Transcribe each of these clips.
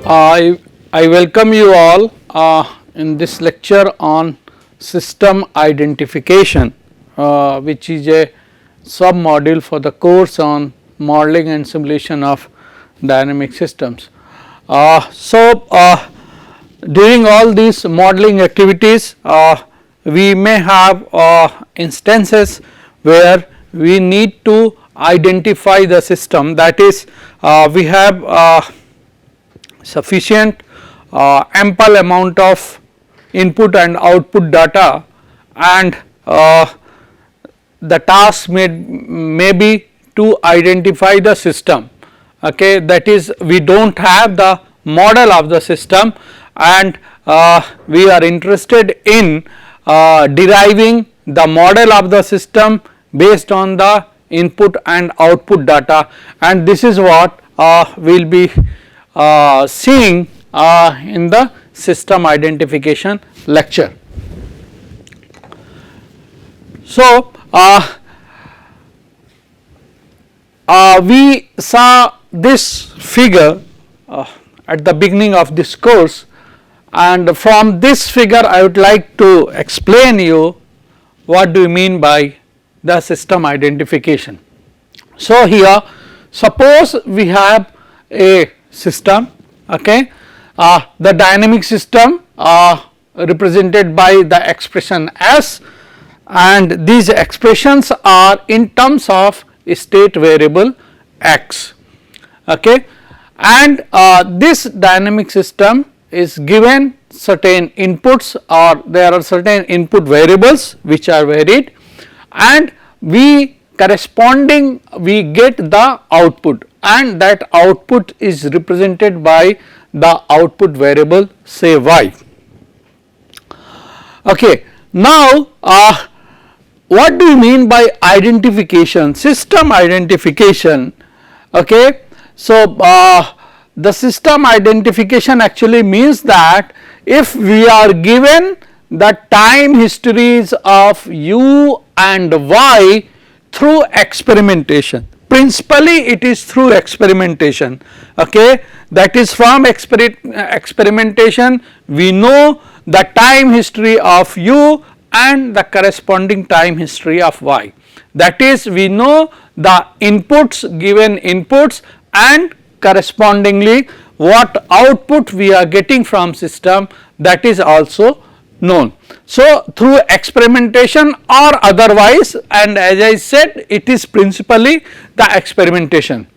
I welcome you all in this lecture on system identification, which is a sub module for the course on modeling and simulation of dynamic systems. During all these modeling activities, we may have instances where we need to identify the system, that is we have sufficient ample amount of input and output data, and the task may be to identify the system. Okay, that is, we do not have the model of the system, and we are interested in deriving the model of the system based on the input and output data, and this is what we will be seeing in the system identification lecture. So, we saw this figure at the beginning of this course, and from this figure I would like to explain you what do you mean by the system identification. So, here suppose we have a system, okay, the dynamic system represented by the expression S, and these expressions are in terms of state variable x, okay, and this dynamic system is given certain inputs, or there are certain input variables which are varied, and we get the output, and that output is represented by the output variable, say y. Okay. Now, what do you mean by identification, system identification? Okay. So, the system identification actually means that if we are given the time histories of u and y through experimentation, principally it is through experimentation, okay, that is from experimentation we know the time history of u and the corresponding time history of y, that is we know the inputs, given inputs, and correspondingly what output we are getting from system, that is also known. So, through experimentation or otherwise, and as I said, it is principally the experimentation.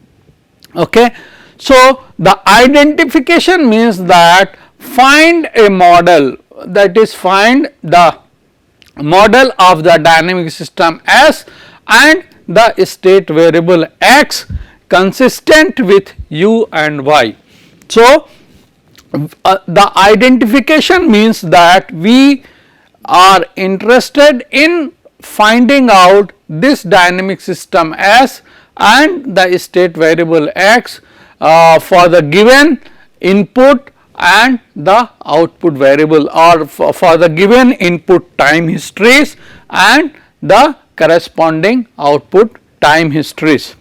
Okay. So, the identification means that find a model, that is find the model of the dynamic system S and the state variable x consistent with u and y. So, the identification means that we are interested in finding out this dynamic system S and the state variable x for the given input and the output variable, or for the given input time histories and the corresponding output time histories.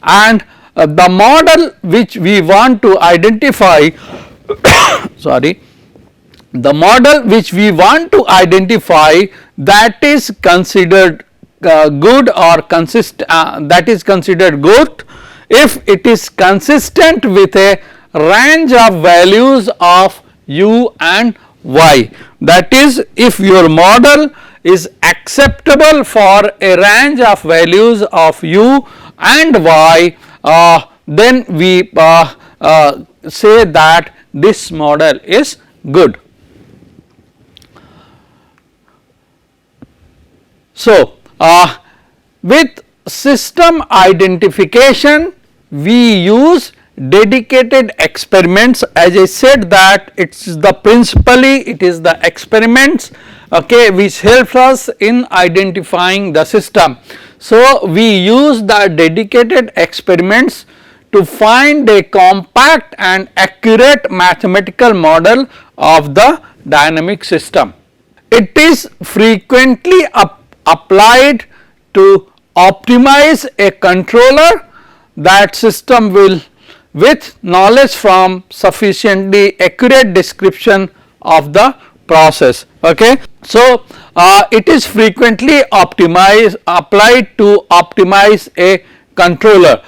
And the model which we want to identify sorry, the model which we want to identify, that is considered good or that is considered good if it is consistent with a range of values of u and y, that is if your model is acceptable for a range of values of u and y, then we say that this model is good. So, with system identification we use dedicated experiments, as I said that it is the principally it is the experiments, okay, which helps us in identifying the system. So, we use the dedicated experiments to find a compact and accurate mathematical model of the dynamic system. It is frequently applied to optimize a controller. That system will with knowledge from sufficiently accurate description of the process. Okay. So, it is frequently applied to optimize a controller.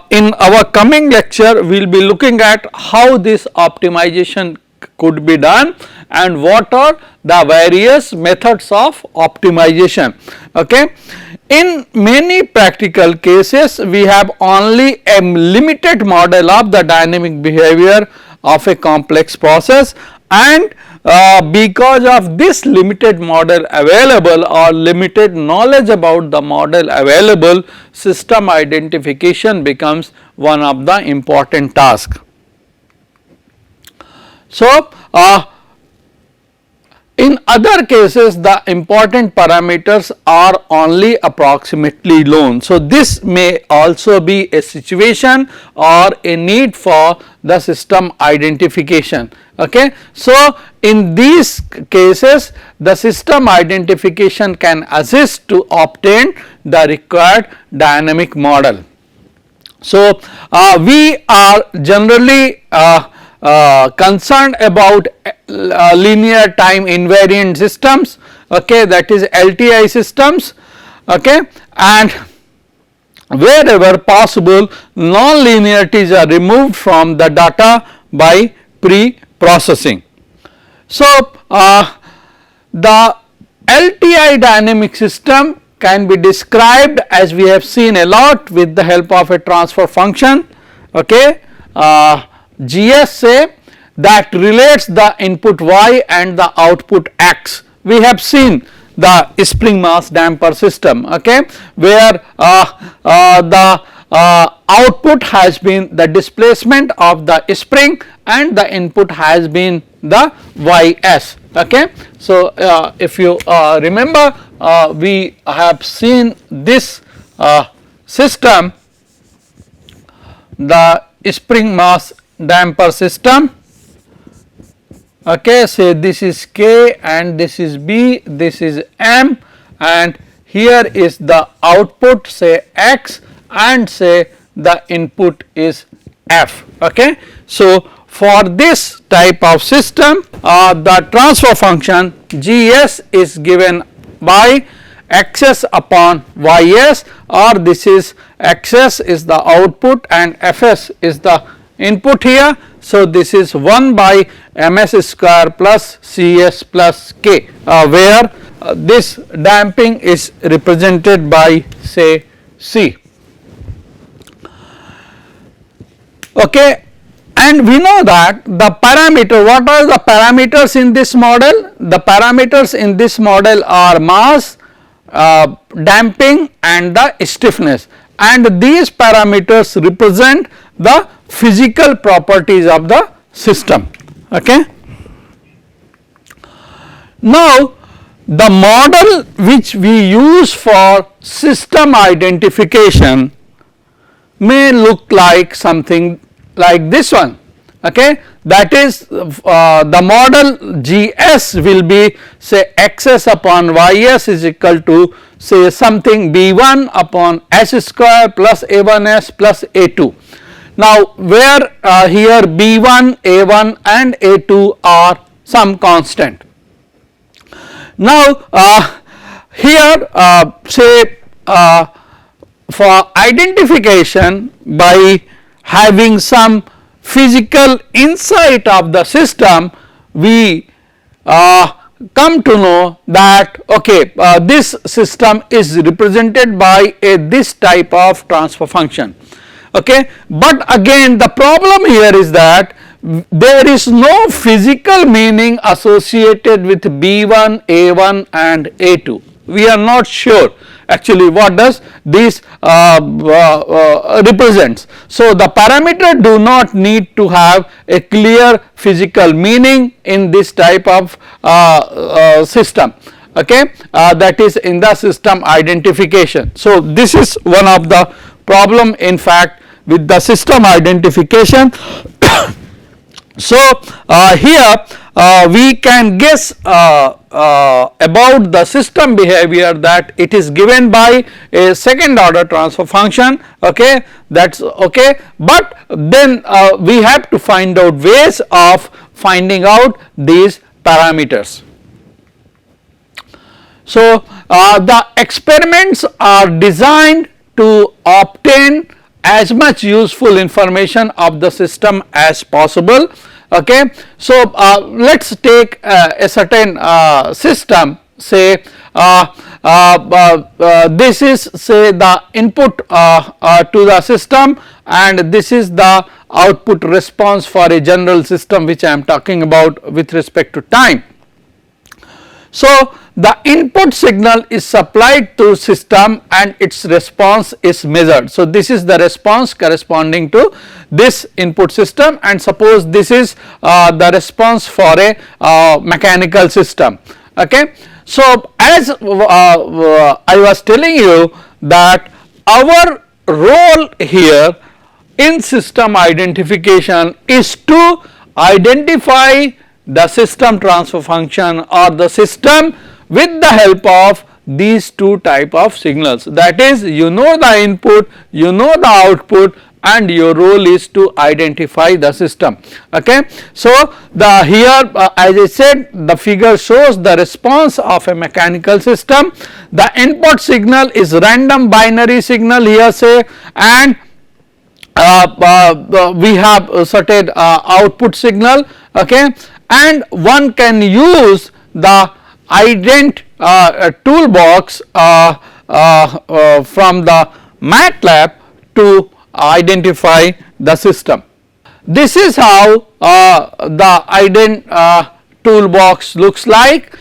In our coming lecture, we will be looking at how this optimization could be done and what are the various methods of optimization. Okay. In many practical cases, we have only a limited model of the dynamic behavior of a complex process, and because of this limited model available or limited knowledge about the model available, system identification becomes one of the important tasks. So, in other cases, the important parameters are only approximately known. So, this may also be a situation or a need for the system identification. Okay. So, in these cases, the system identification can assist to obtain the required dynamic model. So, we are generally concerned about linear time invariant systems, okay, that is LTI systems, okay, and wherever possible non-linearities are removed from the data by pre-processing. So, the LTI dynamic system can be described, as we have seen a lot, with the help of a transfer function, okay, GS say, that relates the input y and the output x. We have seen the spring mass damper system, okay, where the output has been the displacement of the spring and the input has been the ys. Okay. So, if you remember, we have seen this system, the spring mass damper system. Okay, say this is K and this is B, this is M, and here is the output, say X, and say the input is F. Okay. So, for this type of system, the transfer function GS is given by Xs upon Ys, or this is Xs is the output and Fs is the input here. So, this is 1 by Ms square plus Cs plus K, where this damping is represented by, say, C. Okay. And we know that the parameter, what are the parameters in this model? The parameters in this model are mass, damping and the stiffness, and these parameters represent the physical properties of the system. Okay. Now, the model which we use for system identification may look like something like this one. Okay. That is, the model GS will be, say, Xs upon Ys is equal to, say, something B1 upon S square plus A1S plus A2. Now, where here B1, A1 and A2 are some constant. Now, here say for identification by having some physical insight of the system, we come to know that, okay, this system is represented by this type of transfer function. Okay. But again, the problem here is that there is no physical meaning associated with B1, A1 and A2. We are not sure actually what does this represents. So, the parameter do not need to have a clear physical meaning in this type of system. Okay. That is in the system identification. So, this is one of the problem in fact with the system identification. So, here we can guess about the system behavior that it is given by a second order transfer function, okay, that is okay, but then we have to find out ways of finding out these parameters. So, the experiments are designed to obtain as much useful information of the system as possible. Okay. So, let us take a certain system, say this is say the input to the system, and this is the output response for a general system which I am talking about with respect to time. So, the input signal is supplied to system and its response is measured. So, this is the response corresponding to this input system, and suppose this is the response for a mechanical system. Okay. So, as I was telling you that our role here in system identification is to identify the system transfer function or the system with the help of these two type of signals, that is, you know the input, you know the output, and your role is to identify the system. Okay. So, the here as I said, the figure shows the response of a mechanical system. The input signal is random binary signal here, say, and we have a certain output signal, okay, and one can use the IDENT toolbox from the MATLAB to identify the system. This is how the IDENT toolbox looks like.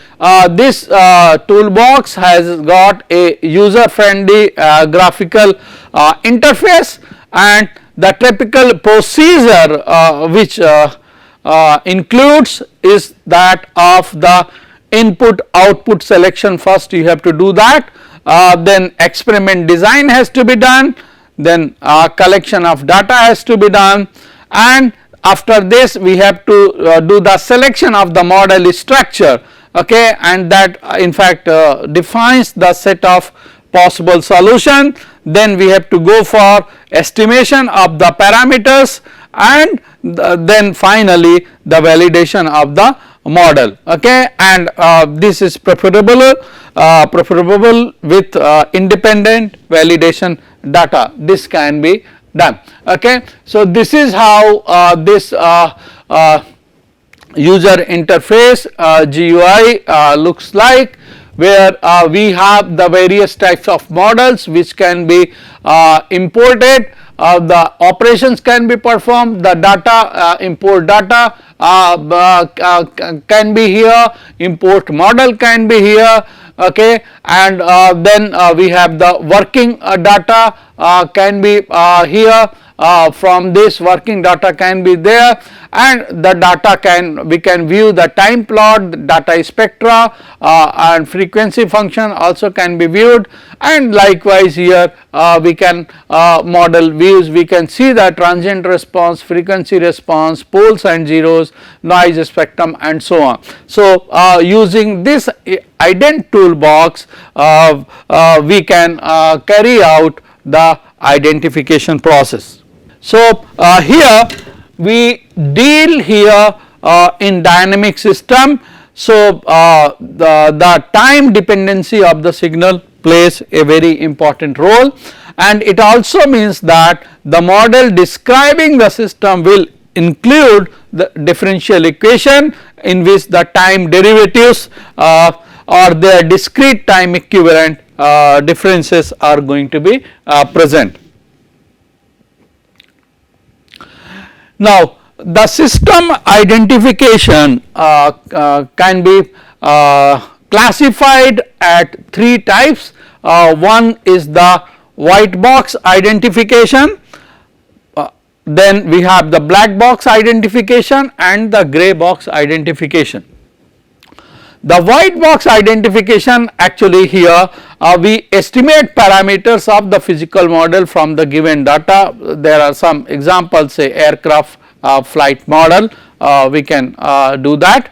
This toolbox has got a user friendly graphical interface, and the typical procedure which includes is that of the input output selection. First you have to do that, then experiment design has to be done, then collection of data has to be done, and after this we have to do the selection of the model structure, okay, and that in fact defines the set of possible solution. Then we have to go for estimation of the parameters, and then finally the validation of the model, okay, and this is preferable with independent validation data. This can be done, okay. So, this is how this user interface GUI looks like, where we have the various types of models which can be imported, the operations can be performed, the data import data can be here, import model can be here, okay, and then we have the working data can be here, from this working data can be there, and the data we can view the time plot, data spectra, and frequency function also can be viewed, and likewise here we can model views, we can see the transient response, frequency response, poles and zeros, noise spectrum, and so on. So, using this IDENT toolbox we can carry out the identification process. So, here we deal here in dynamic system. So, the time dependency of the signal plays a very important role, and it also means that the model describing the system will include the differential equation in which the time derivatives or their discrete time equivalent differences are going to be present. Now, the system identification can be classified at three types. One is the white box identification, then we have the black box identification and the gray box identification. The white box identification, actually here we estimate parameters of the physical model from the given data. There are some examples, say aircraft flight model, we can do that.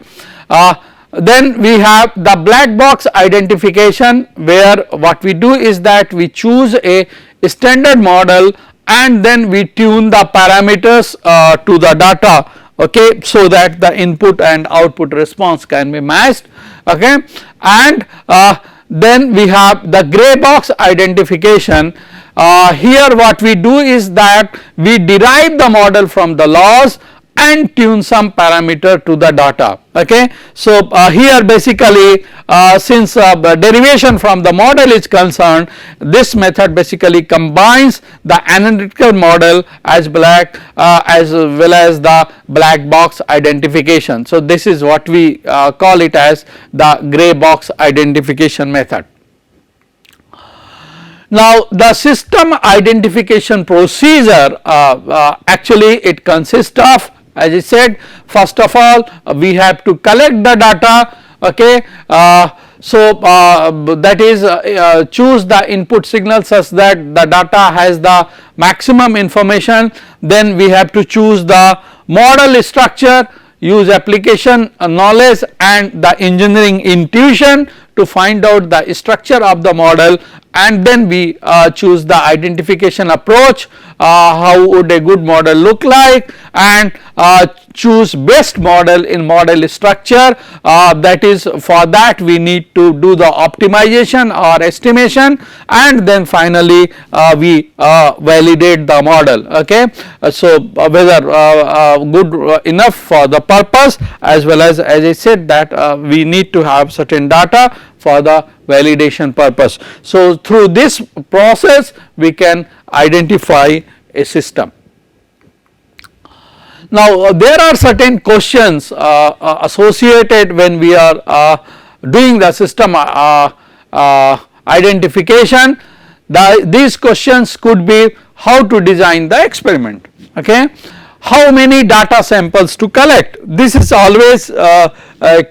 Then we have the black box identification, where what we do is that we choose a standard model and then we tune the parameters to the data, okay, so that the input and output response can be matched, okay. And then we have the gray box identification. Here what we do is that we derive the model from the laws and tune some parameter to the data, okay. So here basically since derivation from the model is concerned, this method basically combines the analytical model as well as the black box identification. So this is what we call it as the gray box identification method. Now the system identification procedure actually it consists of, as I said, first of all we have to collect the data, okay. So that is choose the input signal such that the data has the maximum information. Then we have to choose the model structure, use application knowledge and the engineering intuition to find out the structure of the model, and then we choose the identification approach, how would a good model look like, and choose best model in model structure. That is, for that we need to do the optimization or estimation, and then finally we validate the model, okay. So whether good enough for the purpose, as well as I said that we need to have certain data for the validation purpose. So through this process we can identify a system. Now there are certain questions associated when we are doing the system identification. These questions could be how to design the experiment, okay, how many data samples to collect. This is always a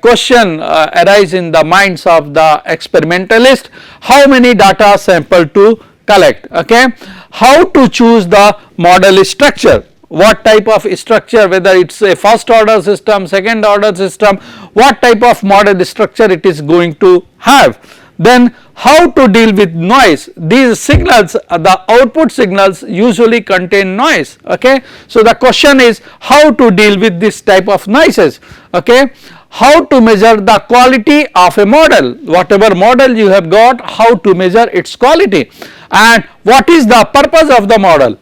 question arise in the minds of the experimentalist, how many data sample to collect, okay. How to choose the model structure, what type of structure, whether it is a first order system, second order system, what type of model structure it is going to have. Then how to deal with noise. These signals, the output signals usually contain noise, okay. So the question is how to deal with this type of noises, okay. How to measure the quality of a model, whatever model you have got, how to measure its quality, and what is the purpose of the model.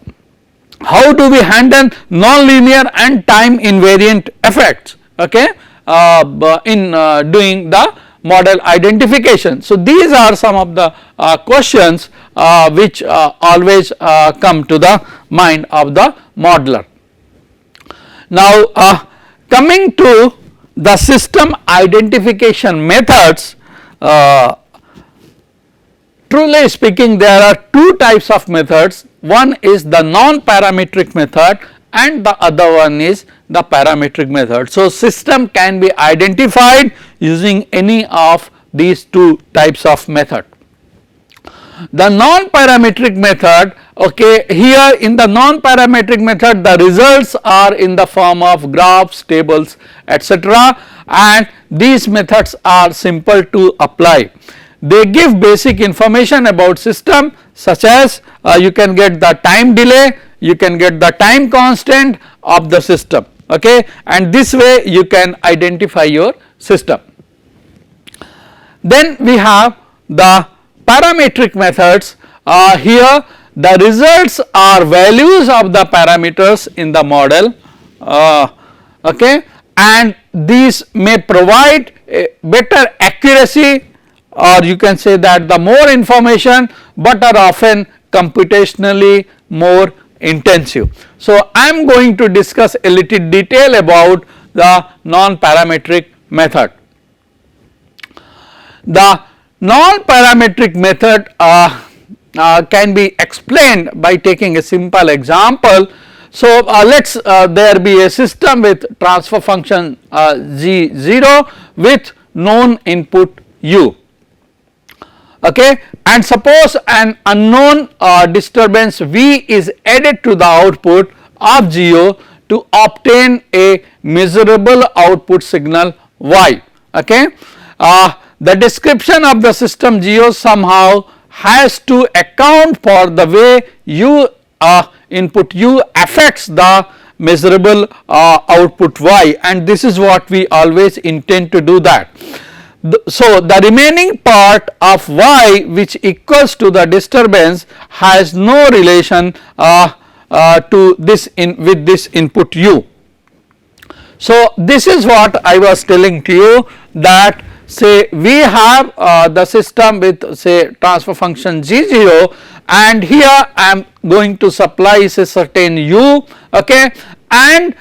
How do we handle non-linear and time invariant effects, okay, in doing the model identification. So these are some of the questions which always come to the mind of the modeler. Now coming to the system identification methods, truly speaking there are two types of methods. One is the non-parametric method and the other one is the parametric method. So system can be identified using any of these two types of method. The non-parametric method, okay, here in the non-parametric method the results are in the form of graphs, tables, etc., and these methods are simple to apply. They give basic information about system, such as you can get the time delay, you can get the time constant of the system, okay, and this way you can identify your system. Then we have the parametric methods. Here the results are values of the parameters in the model, okay, and these may provide a better accuracy, or you can say that the more information, but are often computationally more intensive. So I am going to discuss a little detail about the non-parametric method. The non-parametric method can be explained by taking a simple example. So let us there be a system with transfer function g0 with known input u, okay, and suppose an unknown disturbance v is added to the output of GO to obtain a measurable output signal y. Okay. The description of the system Geo somehow has to account for the way u input u affects the measurable output y, and this is what we always intend to do that. So, the remaining part of y which equals to the disturbance has no relation to this with this input u. So, this is what I was telling to you, that say we have the system with say transfer function G0, and here I am going to supply say certain u, okay, and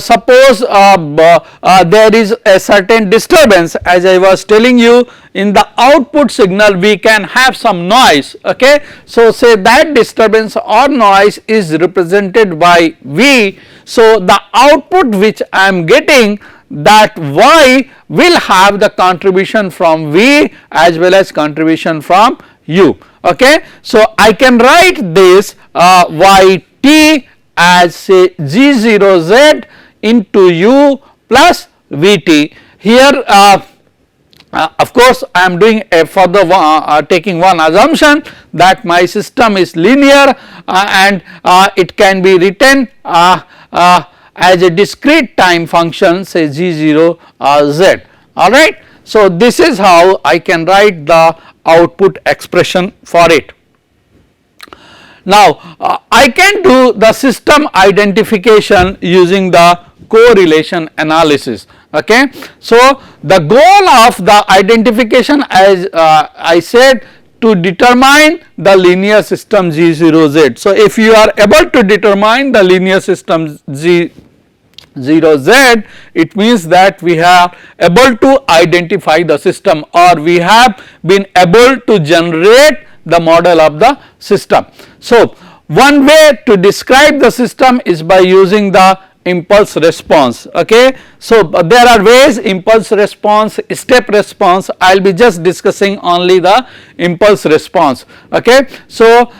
suppose there is a certain disturbance, as I was telling you, in the output signal we can have some noise, okay. So, say that disturbance or noise is represented by V. So, the output which I am getting, that y will have the contribution from V as well as contribution from u, okay. So, I can write this yt as say G0z into u plus Vt. Here of course, I am doing a further taking one assumption that my system is linear and it can be written as a discrete time function, say G0 z, alright. So, this is how I can write the output expression for it. Now, I can do the system identification using the correlation analysis, okay. So, the goal of the identification, as I said, to determine the linear system G0z. So, if you are able to determine the linear system G0z, it means that we have able to identify the system, or we have been able to generate the model of the system. So, one way to describe the system is by using the impulse response, okay. So, there are ways: impulse response, step response. I will be just discussing only the impulse response, okay. So,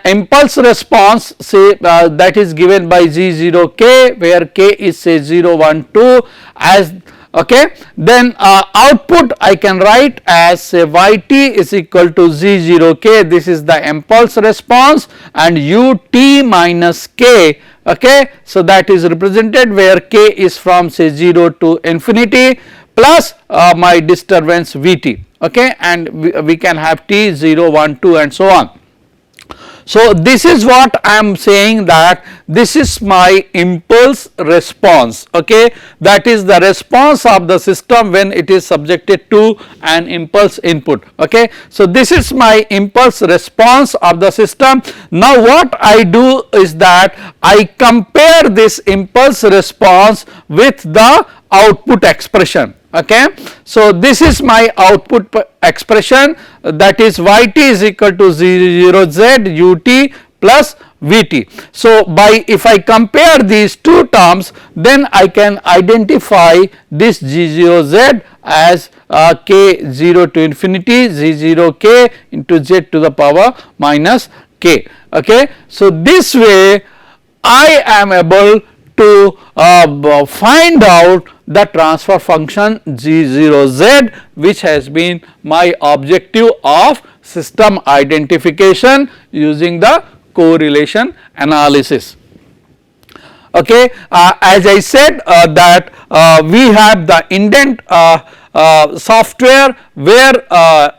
impulse response, say that is given by G0k, where k is say 0, 1, 2 as, okay. Then output I can write as say yt is equal to Z0k, this is the impulse response, and ut minus k, okay. So, that is represented where k is from say 0 to infinity plus my disturbance Vt, okay, and we can have t 0, 1, 2 and so on. So, this is what I am saying, that this is my impulse response, okay. That is the response of the system when it is subjected to an impulse input, okay. So, this is my impulse response of the system. Now, what I do is that I compare this impulse response with the output expression, okay. So, this is my output expression, that is yt is equal to 0z ut plus Vt. So, if I compare these two terms, then I can identify this G0z as k 0 to infinity Z0k into z to the power minus k, okay. So, this way I am able to find out the transfer function G0z, which has been my objective of system identification using the correlation analysis, okay. As I said that we have the IDENT software where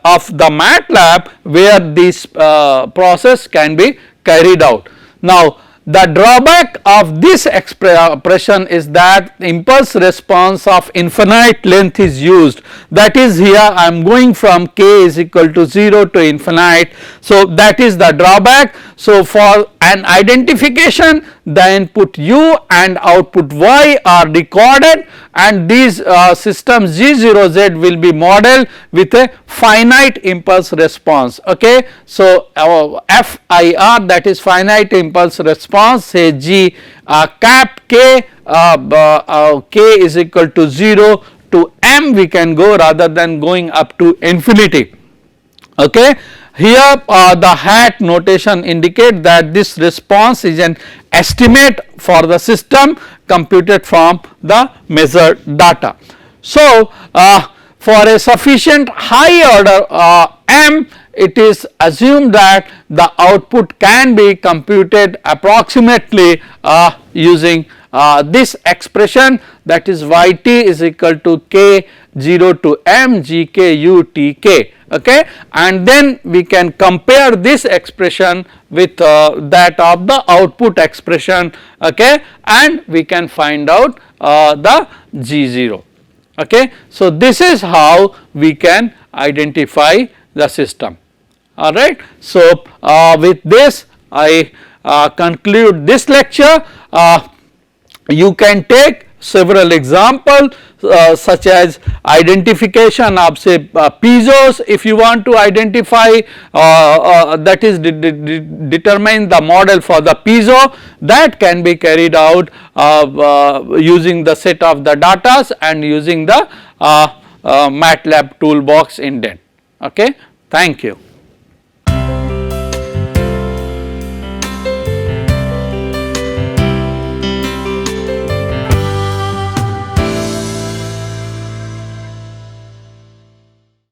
of the MATLAB, where this process can be carried out. Now, the drawback of this expression is that impulse response of infinite length is used, that is, here I am going from k is equal to 0 to infinite. So, that is the drawback. So, for an identification, the input u and output y are recorded, and these systems G0z will be modeled with a finite impulse response, okay. So, FIR, that is finite impulse response, say G cap k, k is equal to 0 to m we can go rather than going up to infinity, okay. here the hat notation indicate that this response is an estimate for the system computed from the measured data. So, for a sufficient high order M, it is assumed that the output can be computed approximately using this expression, that is y t is equal to k 0 to m g k u t k, okay, and then we can compare this expression with that of the output expression, okay, and we can find out the g 0. Okay. So, this is how we can identify the system. All right. So, with this I conclude this lecture. You can take several examples such as identification of say piezos. If you want to identify that is determine the model for the piezo, that can be carried out using the set of the datas and using the MATLAB toolbox indent. Okay. Thank you.